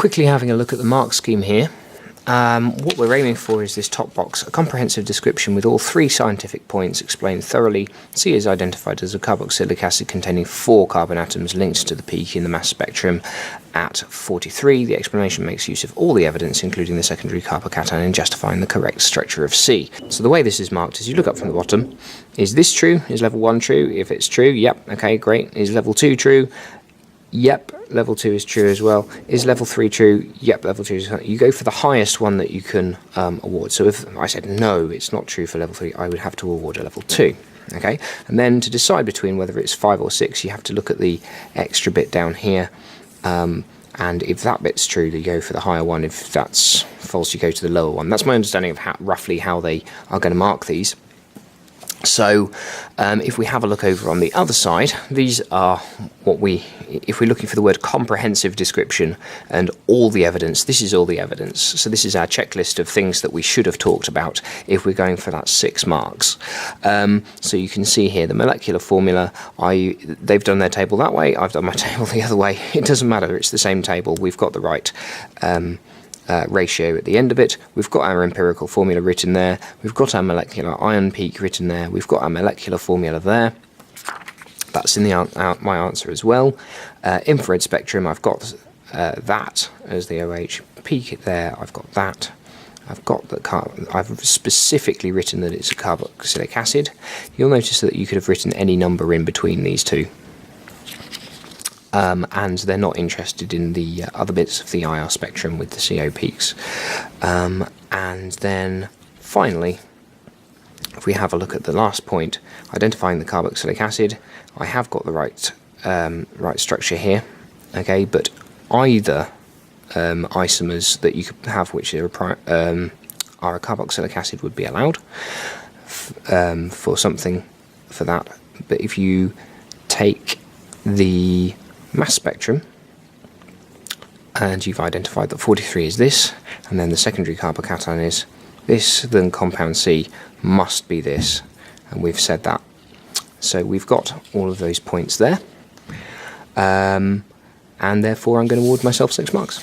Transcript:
quickly having a look at the mark scheme here. What we're aiming for is this top box, a comprehensive description with all 3 scientific points explained thoroughly. C is identified as a carboxylic acid containing 4 carbon atoms linked to the peak in the mass spectrum at 43. The explanation makes use of all the evidence, including the secondary carbocation, in justifying the correct structure of C. So the way this is marked is you look up from the bottom. Is this true? Is level 1 true? If it's true, yep, okay, great. Is level 2 true? Yep, level 2 is true as well. Is level 3 true? Yep, level 2 is true. You go for the highest one that you can award. So if I said no, it's not true for level 3, I would have to award a level 2. Okay, and then to decide between whether it's 5 or 6, you have to look at the extra bit down here. And if that bit's true, you go for the higher one. If that's false, you go to the lower one. That's my understanding of roughly how they are going to mark these. So if we have a look over on the other side, these are what if we're looking for the word comprehensive description and all the evidence, this is all the evidence. So this is our checklist of things that we should have talked about if we're going for that 6 marks. So you can see here the molecular formula, they've done their table that way, I've done my table the other way. It doesn't matter, it's the same table, we've got the right ratio at the end of it. We've got our empirical formula written there, we've got our molecular ion peak written there, we've got our molecular formula there. That's in my answer as well. Infrared spectrum, I've got that as the OH. Peak there, I've got that. I've specifically written that it's a carboxylic acid. You'll notice that you could have written any number in between these two. And they're not interested in the other bits of the IR spectrum with the CO peaks. And then finally, if we have a look at the last point, identifying the carboxylic acid, I have got the right structure here, okay, but either isomers that you could have which are a carboxylic acid would be allowed for that, but if you take the mass spectrum and you've identified that 43 is this, and then the secondary carbocation is this, then compound C must be this, and we've said that. So we've got all of those points there, and therefore I'm going to award myself 6 marks.